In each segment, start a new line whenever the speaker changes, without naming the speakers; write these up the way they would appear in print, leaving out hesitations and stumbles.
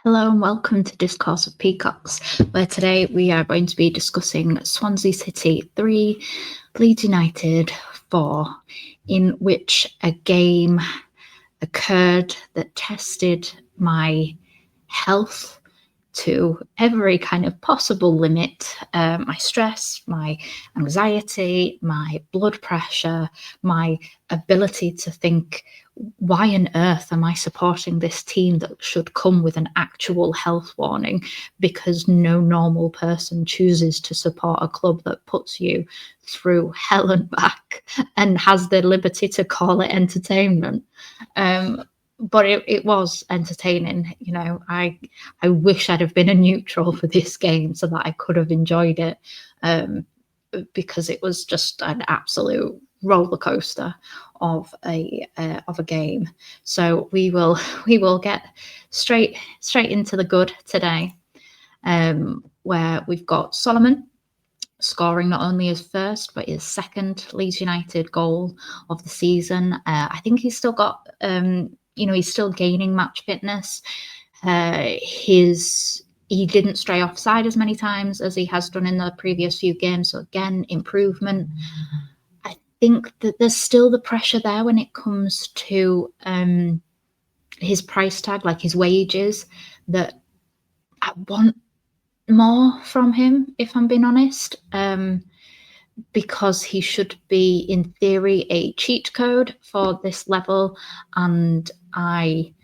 Hello and welcome to Discourse of Peacocks, where today we are going to be discussing Swansea City 3, Leeds United 4, in which a game occurred that tested my health to every kind of possible limit. My stress, my anxiety, my blood pressure, my ability to think, why on earth am I supporting this team that should come with an actual health warning? Because no normal person chooses to support a club that puts you through hell and back and has the liberty to call it entertainment. But it was entertaining. You know, I wish I'd have been a neutral for this game so that I could have enjoyed it, because it was just an absolute roller coaster of a game. So we will get straight into the good today, where we've got Solomon scoring not only his first but his second Leeds United goal of the season. I think he's still got he's still gaining match fitness. He didn't stray offside as many times as he has done in the previous few games. So again, improvement. I think that there's still the pressure there when it comes to his price tag, like his wages, that I want more from him, if I'm being honest, because he should be, in theory, a cheat code for this level. And I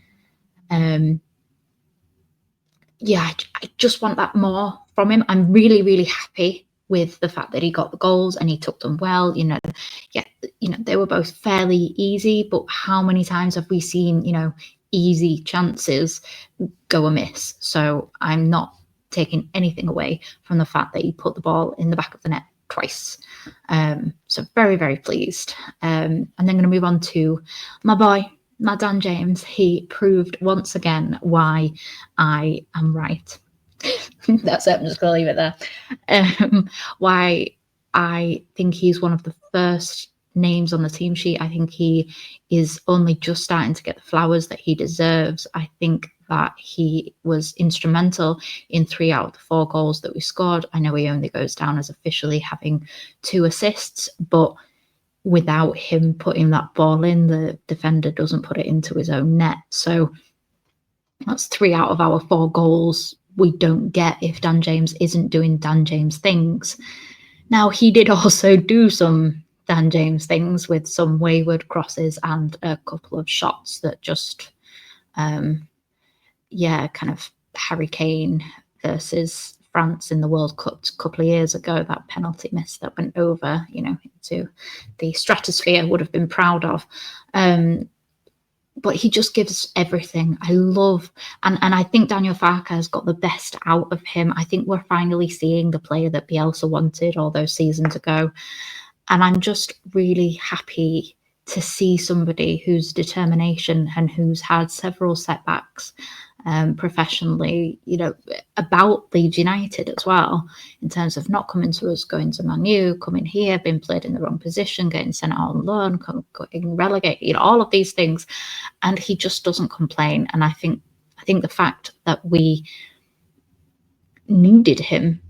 just want that more from him. I'm really, really happy with the fact that he got the goals and he took them well. They were both fairly easy, but how many times have we seen, easy chances go amiss? So I'm not taking anything away from the fact that he put the ball in the back of the net twice. So very, very pleased. And then going to move on to my boy, Dan James. He proved once again why I am right. That's it. I'm just going to leave it there. Why I think he's one of the first names on the team sheet. I think he is only just starting to get the flowers that he deserves. I think that he was instrumental in 3 out of the 4 goals that we scored. I know he only goes down as officially having 2 assists, but without him putting that ball in, the defender doesn't put it into his own net. So that's 3 out of our 4 goals we don't get if Dan James isn't doing Dan James things. Now, he did also do some Dan James things with some wayward crosses and a couple of shots that just, kind of Harry Kane versus France in the World Cup a couple of years ago, that penalty miss that went over, into the stratosphere, would have been proud of. But he just gives everything. I love, and I think Daniel Farke has got the best out of him. I think we're finally seeing the player that Bielsa wanted all those seasons ago. And I'm just really happy to see somebody whose determination and who's had several setbacks professionally, about Leeds United as well, in terms of not coming to us, going to Man U, coming here, being played in the wrong position, getting sent out on loan, getting relegated, all of these things. And he just doesn't complain. And I think the fact that we needed him,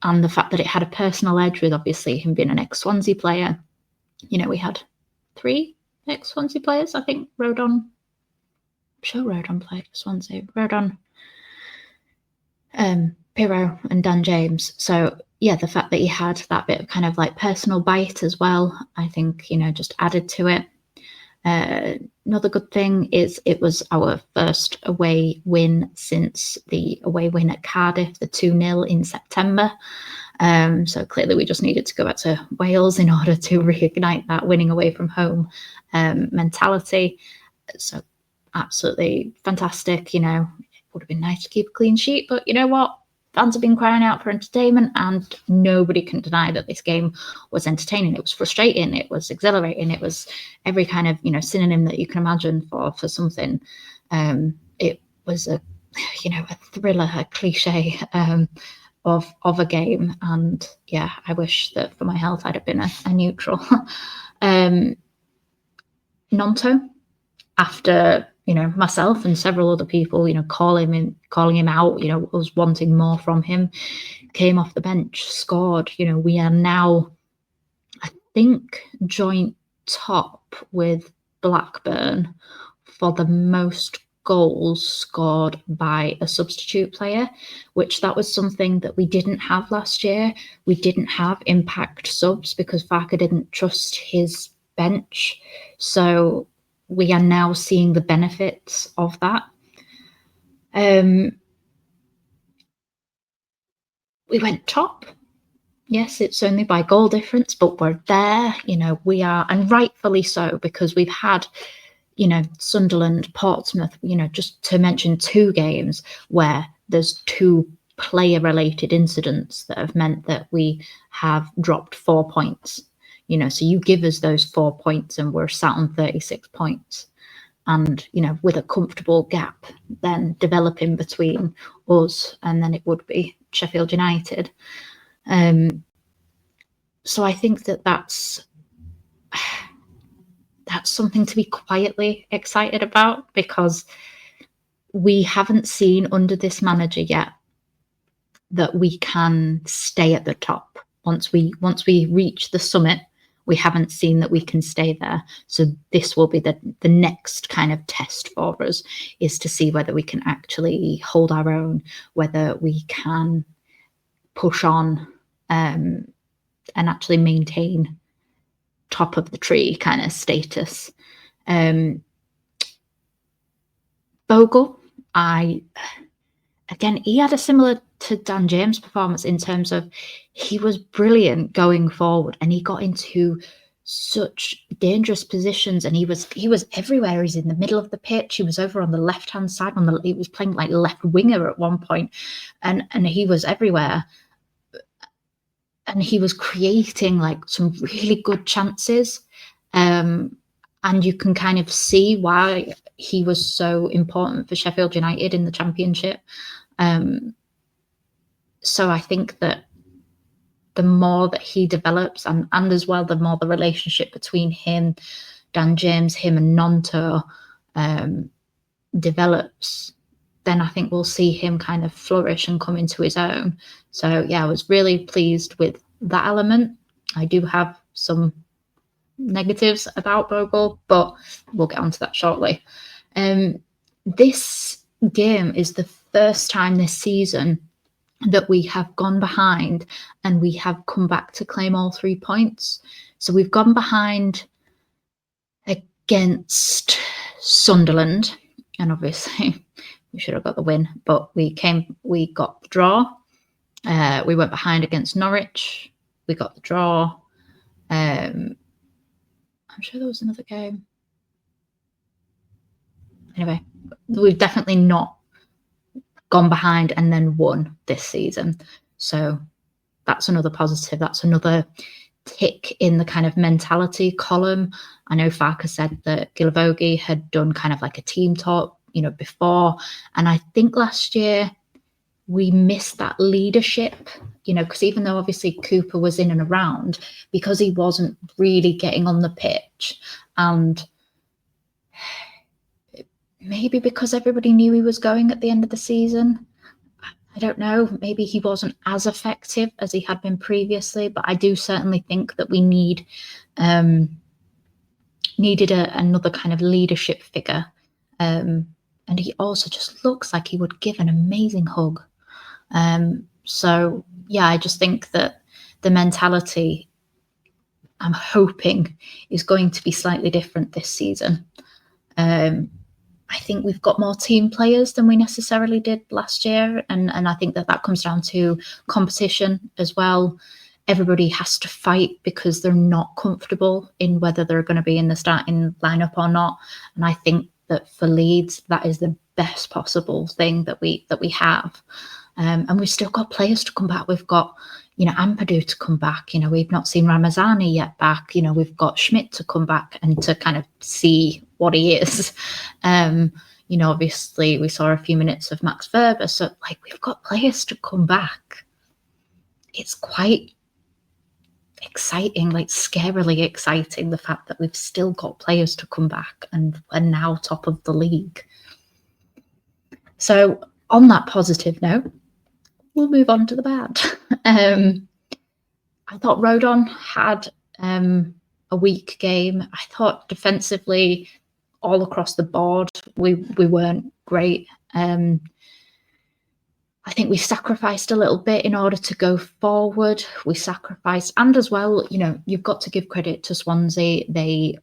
and the fact that it had a personal edge with obviously him being an ex-Swansea player. We had 3 ex-Swansea players, I think. Rodon played for Swansea. Rodon, Pirro and Dan James. So, yeah, the fact that he had that bit of kind of like personal bite as well, I think, just added to it. Another good thing is it was our first away win since the away win at Cardiff, the 2-0 in September. So clearly we just needed to go back to Wales in order to reignite that winning away from home mentality. So absolutely fantastic. It would have been nice to keep a clean sheet, but you know what? Fans have been crying out for entertainment, and nobody can deny that this game was entertaining. It was frustrating. It was exhilarating. It was every kind of, synonym that you can imagine for something. It was a thriller, a cliche of a game. And yeah, I wish that for my health I'd have been a neutral. Nonto, after myself and several other people, calling him out, us wanting more from him, came off the bench, scored. We are now, I think, joint top with Blackburn for the most goals scored by a substitute player, which that was something that we didn't have last year. We didn't have impact subs because Farke didn't trust his bench. So we are now seeing the benefits of that. We went top. Yes, it's only by goal difference, but we're there. We are, and rightfully so, because we've had, Sunderland, Portsmouth, just to mention 2 games where there's 2 player-related incidents that have meant that we have dropped 4 points. So you give us those 4 points and we're sat on 36 points. And, with a comfortable gap then developing between us and then it would be Sheffield United. So I think that's something to be quietly excited about, because we haven't seen under this manager yet that we can stay at the top. Once we reach the summit, we haven't seen that we can stay there. So this will be the next kind of test for us, is to see whether we can actually hold our own, whether we can push on and actually maintain top of the tree kind of status. Bogle, again, he had a similar to Dan James performance in terms of he was brilliant going forward and he got into such dangerous positions and he was everywhere. He's in the middle of the pitch. He was over on the left-hand side. He was playing like left winger at one point, and he was everywhere. And he was creating like some really good chances. And you can kind of see why he was so important for Sheffield United in the Championship. So I think that the more that he develops and as well, the more the relationship between him, Dan James, him and Nonto develops, then I think we'll see him kind of flourish and come into his own. So yeah, I was really pleased with that element. I do have some negatives about Bogle, but we'll get onto that shortly. This game is the first time this season that we have gone behind and we have come back to claim all 3 points. So we've gone behind against Sunderland, and obviously we should have got the win, but we got the draw. We went behind against Norwich. We got the draw. I'm sure there was another game. Anyway, we've definitely not gone behind and then won this season. So that's another positive. That's another tick in the kind of mentality column. I know Farke said that Gilavogi had done kind of like a team talk, before. And I think last year we missed that leadership, because even though obviously Cooper was in and around, because he wasn't really getting on the pitch, and maybe because everybody knew he was going at the end of the season, I don't know, maybe he wasn't as effective as he had been previously, but I do certainly think that we needed another kind of leadership figure. And he also just looks like he would give an amazing hug. So yeah, I just think that the mentality, I'm hoping, is going to be slightly different this season. I think we've got more team players than we necessarily did last year. And I think that comes down to competition as well. Everybody has to fight because they're not comfortable in whether they're going to be in the starting lineup or not. And I think that for Leeds, that is the best possible thing that we have. And we've still got players to come back. We've got, Ampadu to come back. We've not seen Ramazani yet back. We've got Schmidt to come back and to kind of see what he is. Obviously we saw a few minutes of Max Verber. So we've got players to come back. It's quite exciting, like scarily exciting, the fact that we've still got players to come back and we're now top of the league. So on that positive note, we'll move on to the bad. I thought Rodon had a weak game. I thought defensively, all across the board, we weren't great. I think we sacrificed a little bit in order to go forward. We sacrificed, and as well, you've got to give credit to Swansea. They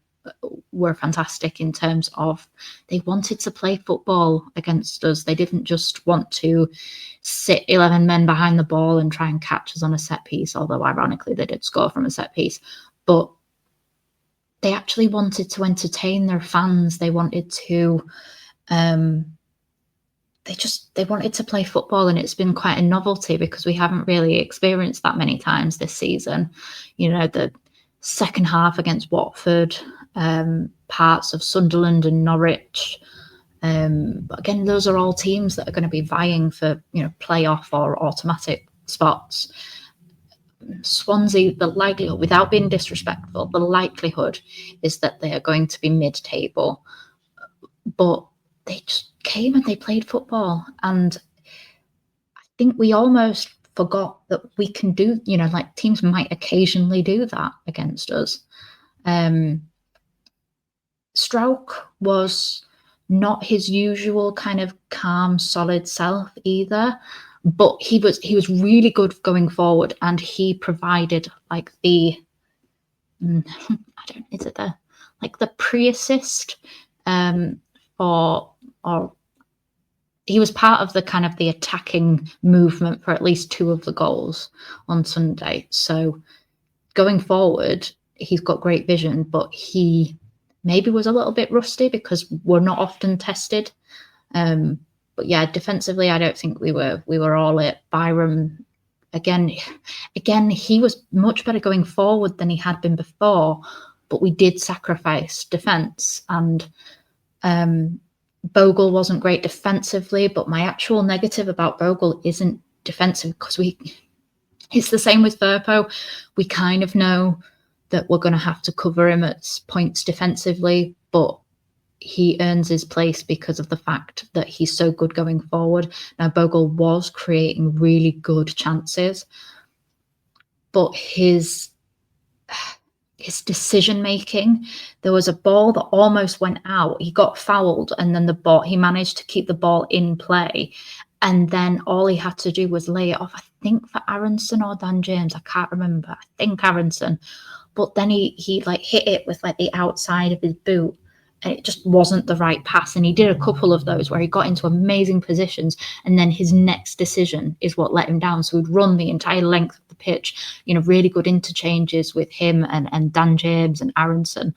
were fantastic in terms of they wanted to play football against us. They didn't just want to sit 11 men behind the ball and try and catch us on a set piece, although ironically they did score from a set piece. But they actually wanted to entertain their fans. They wanted to they wanted to play football, and it's been quite a novelty because we haven't really experienced that many times this season. The second half against Watford, parts of Sunderland and Norwich. But again, those are all teams that are going to be vying for playoff or automatic spots. Swansea, the likelihood, without being disrespectful, the likelihood is that they are going to be mid-table. But they just came and they played football, and I think we almost forgot that we can do, like teams might occasionally do that against us. Strauch was not his usual kind of calm, solid self either, but he was really good going forward, and he provided like the pre-assist or he was part of the kind of the attacking movement for at least two of the goals on Sunday. So going forward, he's got great vision, but he maybe was a little bit rusty because we're not often tested. But yeah, defensively, I don't think we were all it. Byram, again, he was much better going forward than he had been before, but we did sacrifice defence, and Bogle wasn't great defensively, but my actual negative about Bogle isn't defensive because it's the same with Firpo. We kind of know that we're going to have to cover him at points defensively, but he earns his place because of the fact that he's so good going forward. Now, Bogle was creating really good chances, but his decision-making, there was a ball that almost went out. He got fouled, and then he managed to keep the ball in play. And then all he had to do was lay it off, I think for Aronson or Dan James. I can't remember. I think Aronson. But then he like hit it with like the outside of his boot, and it just wasn't the right pass. And he did a couple of those where he got into amazing positions, and then his next decision is what let him down. So he'd run the entire length of the pitch, really good interchanges with him and Dan James and Aronson,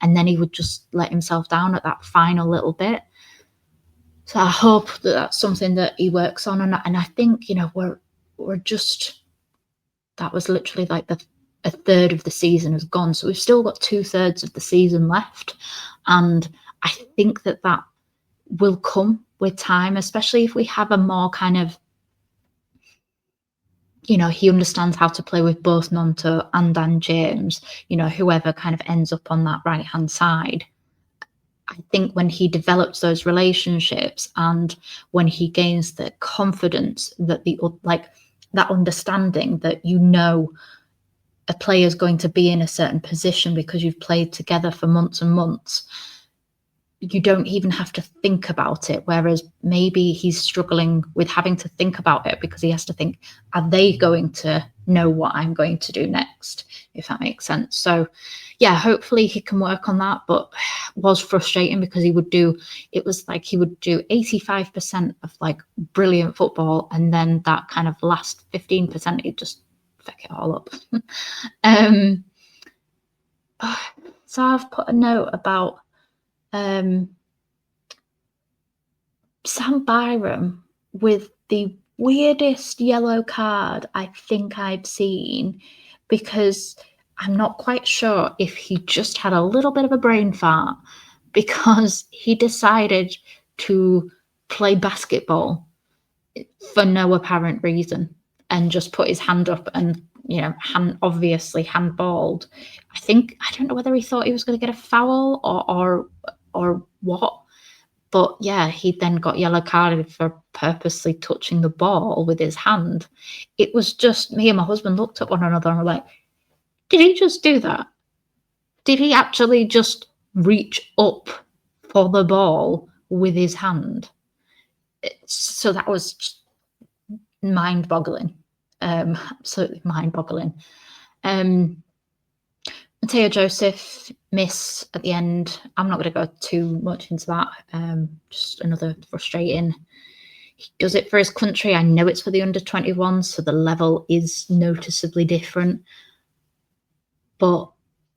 and then he would just let himself down at that final little bit. So I hope that that's something that he works on, and I think we're just, that was literally like a third of the season has gone, so we've still got 2/3 of the season left, and I think that will come with time, especially if we have a more kind of, he understands how to play with both Nonto and Dan James, whoever kind of ends up on that right hand side. I think when he develops those relationships and when he gains the confidence that that understanding that a player is going to be in a certain position because you've played together for months and months, you don't even have to think about it. Whereas maybe he's struggling with having to think about it because he has to think, are they going to know what I'm going to do next? If that makes sense. So yeah, hopefully he can work on that, but it was frustrating because he would do 85% of like brilliant football, and then that kind of last 15%, he'd just fuck it all up. So I've put a note about Sam Byram with the weirdest yellow card I think I've seen, because I'm not quite sure if he just had a little bit of a brain fart because he decided to play basketball for no apparent reason and just put his hand up and obviously handballed. I don't know whether he thought he was going to get a foul or what. But yeah, he then got yellow carded for purposely touching the ball with his hand. It was just me and my husband looked at one another and were like, did he just do that? Did he actually just reach up for the ball with his hand? So that was mind-boggling. Absolutely mind-boggling. Mateo Joseph miss at the end. I'm not going to go too much into that. Just another frustrating. He does it for his country. I know it's for the under-21, so the level is noticeably different. But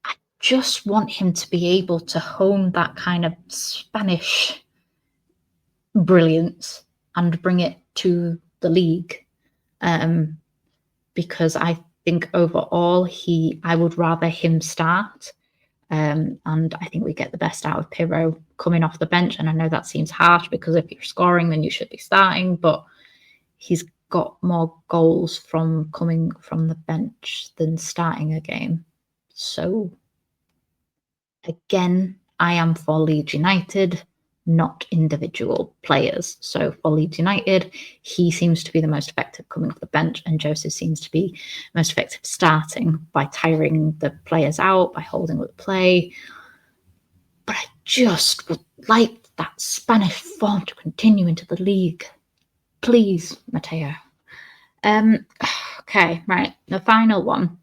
I just want him to be able to hone that kind of Spanish brilliance and bring it to the league. Because I think overall I would rather him start. And I think we get the best out of Pirro coming off the bench. And I know that seems harsh because if you're scoring, then you should be starting. But he's got more goals from coming from the bench than starting a game. So, again, I am for Leeds United, not individual players. So for Leeds United, he seems to be the most effective coming off the bench, and Joseph seems to be most effective starting by tiring the players out, by holding up the play. But I just would like that Spanish form to continue into the league. Please, Mateo. Okay, right. The final one.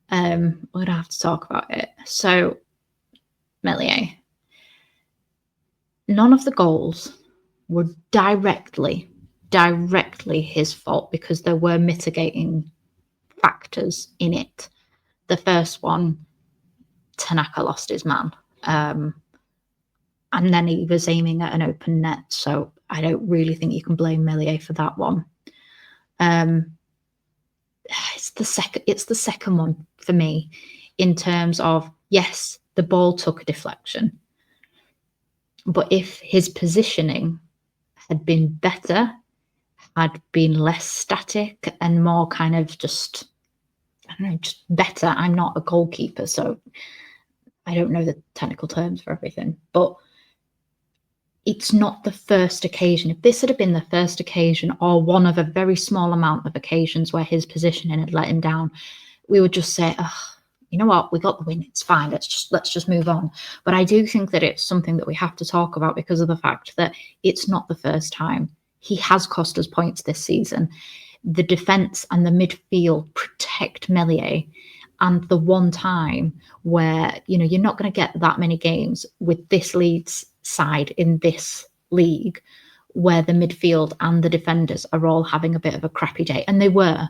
We're going to have to talk about it. So, Meslier. None of the goals were directly his fault because there were mitigating factors in it. The first one, Tanaka lost his man. And then he was aiming at an open net. So I don't really think you can blame Meslier for that one. It's the second one for me in terms of, yes, the ball took a deflection. But if his positioning had been better, had been less static and more kind of just better. I'm not a goalkeeper, so I don't know the technical terms for everything. But it's not the first occasion. If this had been the first occasion or one of a very small amount of occasions where his positioning had let him down, we would just say, oh, you know what, we got the win, it's fine, let's just move on. But I do think that it's something that we have to talk about because of the fact that it's not the first time. He has cost us points this season. The defence and the midfield protect Meslier, and the one time where you're not going to get that many games with this Leeds side in this league where the midfield and the defenders are all having a bit of a crappy day, and they were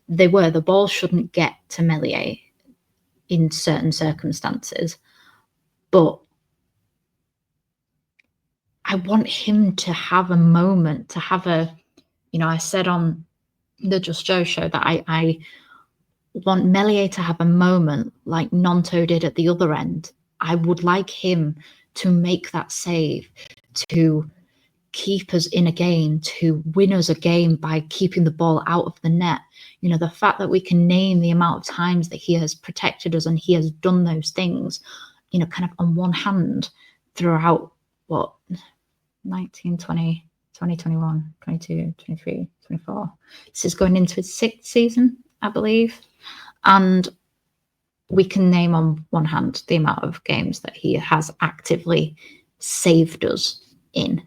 the ball shouldn't get to Meslier in certain circumstances, but I want him to have a moment, to have a, I said on the Just Joe show that I want Meslier to have a moment like Nonto did at the other end. I would like him to make that save, to keep us in a game, to win us a game by keeping the ball out of the net. The fact that we can name the amount of times that he has protected us and he has done those things, kind of on one hand throughout 19, 20, 21, 22, 23, 24. This is going into his 6th season, I believe. And we can name on one hand the amount of games that he has actively saved us in.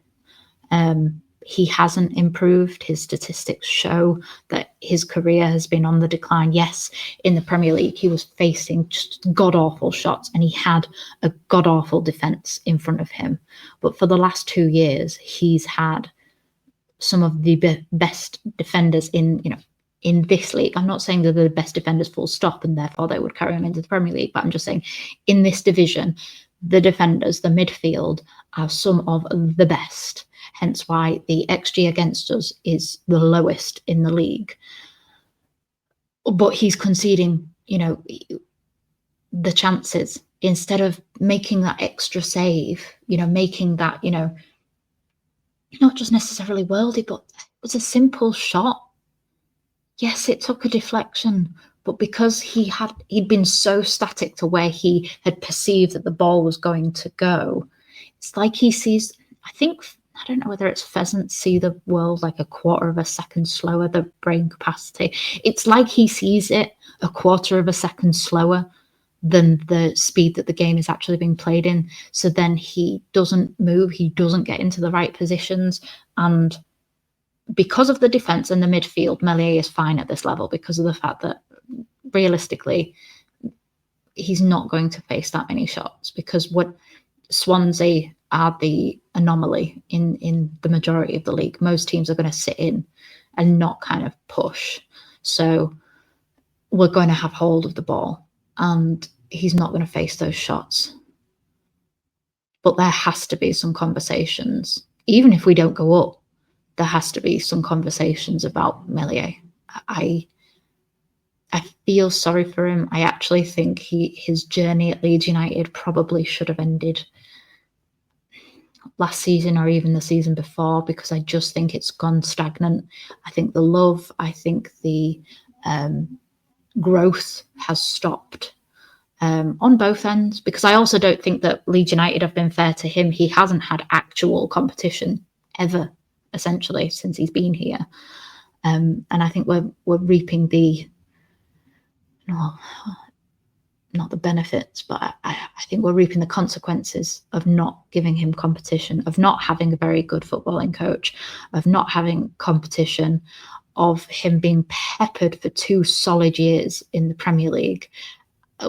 He hasn't improved. His statistics show that his career has been on the decline. Yes, in the Premier League, he was facing just god-awful shots and he had a god-awful defence in front of him. But for the last 2 years, he's had some of the best defenders in this league. I'm not saying that they're the best defenders full stop and therefore they would carry him into the Premier League, but I'm just saying in this division, the defenders, the midfield, are some of the best. Hence why the XG against us is the lowest in the league. But he's conceding, the chances instead of making that extra save, making that, not just necessarily worldy, but it was a simple shot. yes, it took a deflection, but because he'd been so static to where he had perceived that the ball was going to go, it's like he sees, I don't know whether it's pheasants see the world like a quarter of a second slower, the brain capacity. It's like he sees it a quarter of a second slower than the speed that the game is actually being played in. So then he doesn't move, he doesn't get into the right positions. And because of the defence and the midfield, Meslier is fine at this level because of the fact that realistically, he's not going to face that many shots, because what Swansea are the anomaly in the majority of the league. Most teams are going to sit in and not kind of push. So we're going to have hold of the ball and he's not going to face those shots. But there has to be some conversations. Even if we don't go up, there has to be some conversations about Meslier. I feel sorry for him. I actually think his journey at Leeds United probably should have ended last season or even the season before, because I just think it's gone stagnant. I think the love, I think the growth has stopped on both ends, because I also don't think that Leeds United have been fair to him. He hasn't had actual competition ever, essentially, since he's been here. And I think we're reaping the, not the benefits, but I think we're reaping the consequences of not giving him competition, of not having a very good footballing coach, of not having competition, of him being peppered for 2 solid years in the Premier League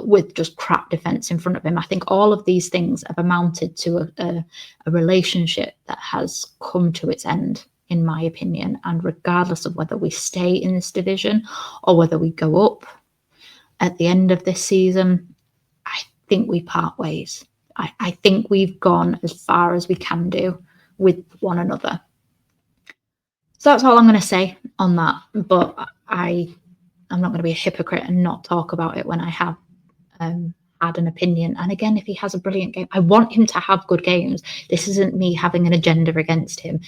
with just crap defence in front of him. I think all of these things have amounted to a relationship that has come to its end, in my opinion. And regardless of whether we stay in this division or whether we go up at the end of this season, I think we part ways. I think we've gone as far as we can do with one another. So that's all I'm going to say on that. But I'm not going to be a hypocrite and not talk about it when I have had an opinion. And again, if he has a brilliant game, I want him to have good games. This isn't me having an agenda against him.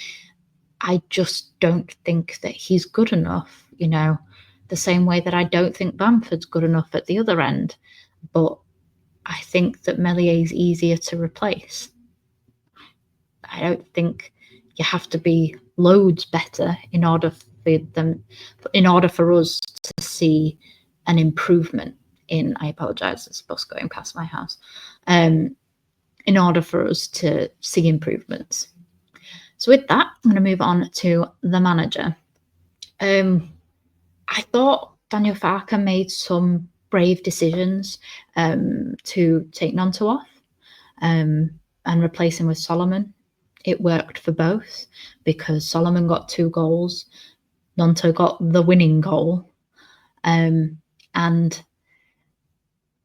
I just don't think that he's good enough, the same way that I don't think Bamford's good enough at the other end. But I think that Meslier is easier to replace. I don't think you have to be loads better in order for us to see an improvement in, I apologise, there's a bus going past my house, in order for us to see improvements. So with that, I'm going to move on to the manager. I thought Daniel Farke made some brave decisions to take Gnonto off and replace him with Solomon. It worked for both, because Solomon got 2 goals, Gnonto got the winning goal, and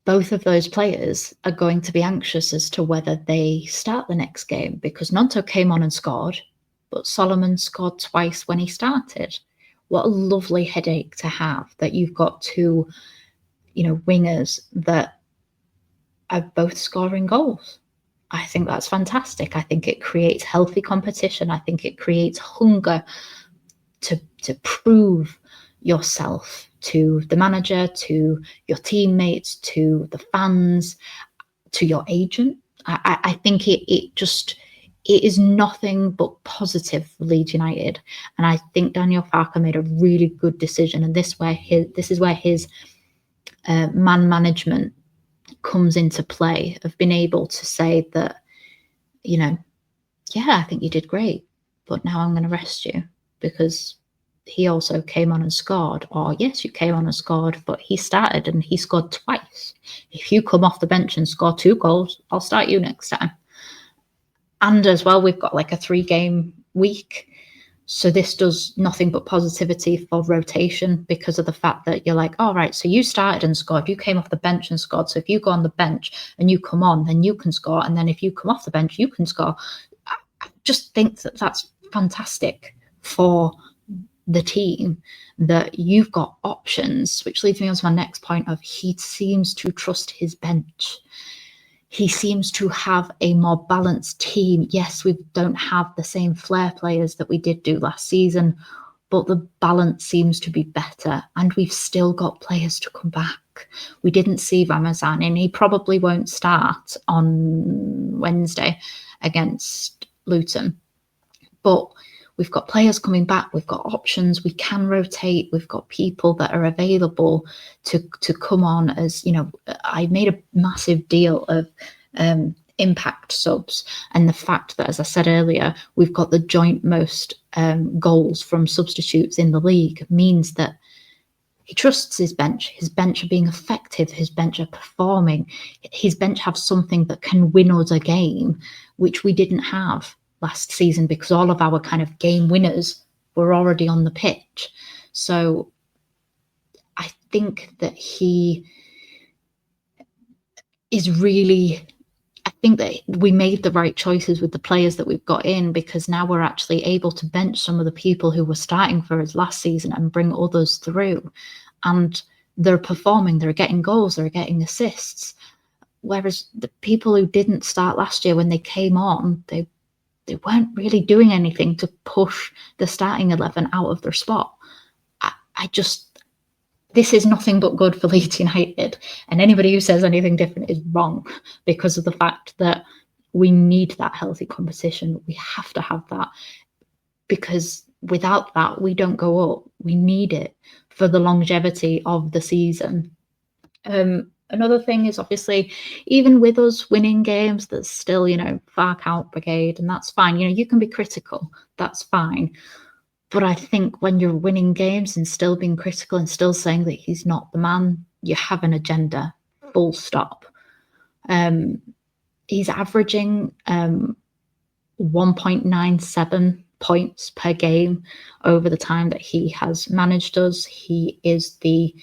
both of those players are going to be anxious as to whether they start the next game, because Gnonto came on and scored, but Solomon scored twice when he started. What a lovely headache to have, that you've got 2, wingers that are both scoring goals. I think that's fantastic. I think it creates healthy competition. I think it creates hunger to prove yourself to the manager, to your teammates, to the fans, to your agent. I think it is nothing but positive for Leeds United. And I think Daniel Farke made a really good decision. And this is where his man management comes into play, of being able to say that, yeah, I think you did great, but now I'm going to rest you because he also came on and scored. Or yes, you came on and scored, but he started and he scored twice. If you come off the bench and score 2 goals, I'll start you next time. And as well, we've got like a 3-game week. So this does nothing but positivity for rotation, because of the fact that you're like, all right, so you started and scored, you came off the bench and scored. So if you go on the bench and you come on, then you can score. And then if you come off the bench, you can score. I just think that that's fantastic for the team, that you've got options, which leads me on to my next point of, he seems to trust his bench. He seems to have a more balanced team. Yes, we don't have the same flair players that we did do last season, but the balance seems to be better, and we've still got players to come back. We didn't see Ramazan, and he probably won't start on Wednesday against Luton. But we've got players coming back, we've got options, we can rotate, we've got people that are available to come on. As you know, I made a massive deal of impact subs, and the fact that, as I said earlier, we've got the joint most goals from substitutes in the league means that he trusts his bench are being effective, his bench are performing, his bench have something that can win us a game, which we didn't have last season because all of our kind of game winners were already on the pitch. So I think that he is really, I think that we made the right choices with the players that we've got in, because now we're actually able to bench some of the people who were starting for us last season and bring others through. And they're performing, they're getting goals, they're getting assists. Whereas the people who didn't start last year, when they came on, they weren't really doing anything to push the starting 11 out of their spot. This is nothing but good for Leeds United. And anybody who says anything different is wrong, because of the fact that we need that healthy competition. We have to have that, because without that, we don't go up. We need it for the longevity of the season. Another thing is, obviously, even with us winning games, there's still, Fark out brigade, and that's fine. You can be critical, that's fine. But I think when you're winning games and still being critical and still saying that he's not the man, you have an agenda, full stop. He's averaging 1.97 points per game over the time that he has managed us. He has the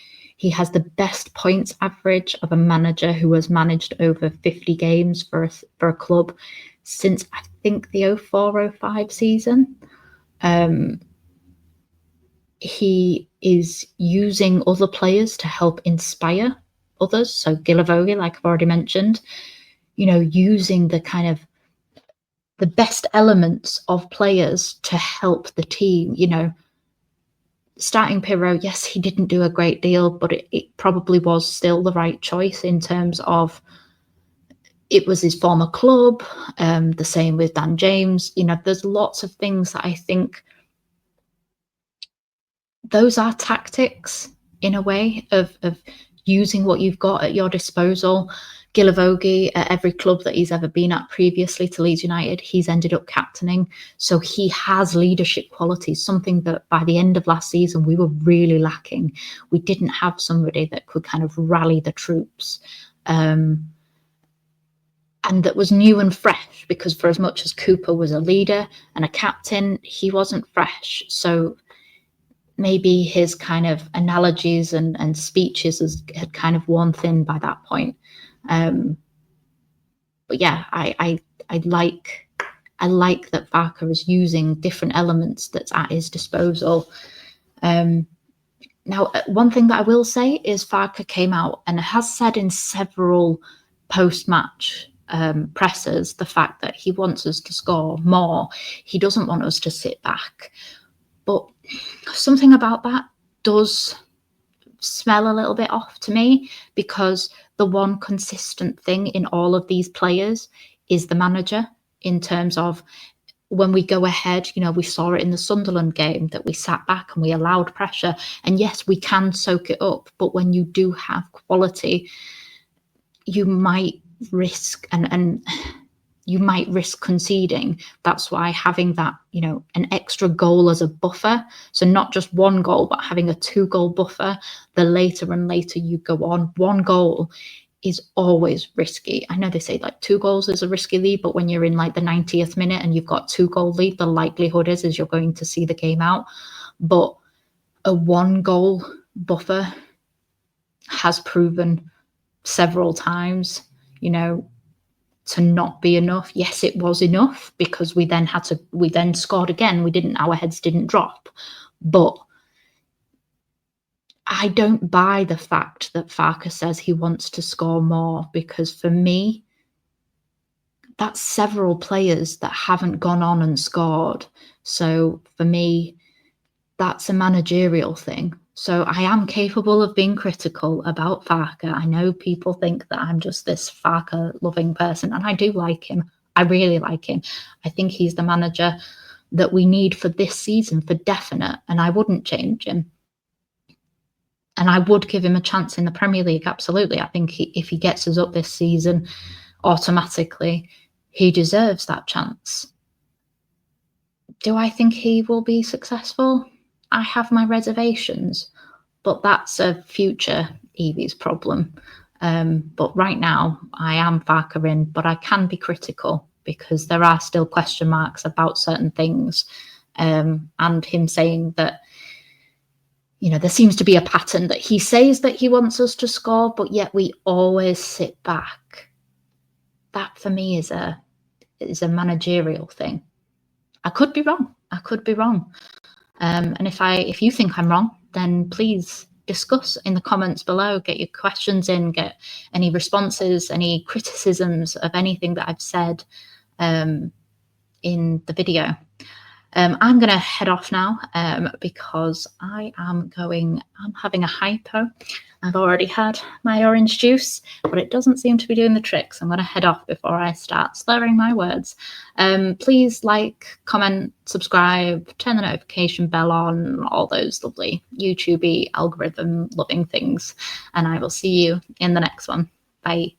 best points average of a manager who has managed over 50 games for a club since, I think, the 04-05 season. He is using other players to help inspire others. So Gilavogi, like I've already mentioned, using the kind of the best elements of players to help the team. Starting Pirro, yes, he didn't do a great deal, but it probably was still the right choice in terms of it was his former club. The same with Dan James. There's lots of things that I think those are tactics in a way of using what you've got at your disposal. Gilavogi, at every club that he's ever been at previously to Leeds United, he's ended up captaining. So he has leadership qualities, something that by the end of last season we were really lacking. We didn't have somebody that could kind of rally the troops. And that was new and fresh, because for as much as Cooper was a leader and a captain, he wasn't fresh. So maybe his kind of analogies and speeches had kind of worn thin by that point. But yeah, I like that Farke is using different elements that's at his disposal. Now, one thing that I will say is Farke came out and has said in several post-match pressers the fact that he wants us to score more. He doesn't want us to sit back. But something about that does smell a little bit off to me, because the one consistent thing in all of these players is the manager, in terms of when we go ahead. We saw it in the Sunderland game that we sat back and we allowed pressure. And yes, we can soak it up, but when you do have quality, you might risk and you might risk conceding. That's why having that, an extra goal as a buffer, so not just one goal, but having a 2-goal buffer, the later and later you go on. 1 goal is always risky. I know they say like 2 goals is a risky lead, but when you're in like the 90th minute and you've got 2-goal lead, the likelihood is you're going to see the game out. But a 1-goal buffer has proven several times, to not be enough. Yes, it was enough, because we then scored again. Our heads didn't drop. But I don't buy the fact that Farke says he wants to score more, because for me, that's several players that haven't gone on and scored. So for me, that's a managerial thing. So I am capable of being critical about Farke. I know people think that I'm just this Farke loving person, and I do like him. I really like him. I think he's the manager that we need for this season for definite, and I wouldn't change him. And I would give him a chance in the Premier League, absolutely. I think if he gets us up this season, automatically, he deserves that chance. Do I think he will be successful? I have my reservations, but that's a future Evie's problem. But right now, I am Farke in, but I can be critical because there are still question marks about certain things. And him saying that, there seems to be a pattern that he says that he wants us to score, but yet we always sit back. That for me is a managerial thing. I could be wrong. And if you think I'm wrong, then please discuss in the comments below. Get your questions in, get any responses, any criticisms of anything that I've said in the video. I'm going to head off now because I'm having a hypo. I've already had my orange juice, but it doesn't seem to be doing the trick. So I'm going to head off before I start slurring my words. Please like, comment, subscribe, turn the notification bell on, all those lovely YouTube-y algorithm loving things. And I will see you in the next one. Bye.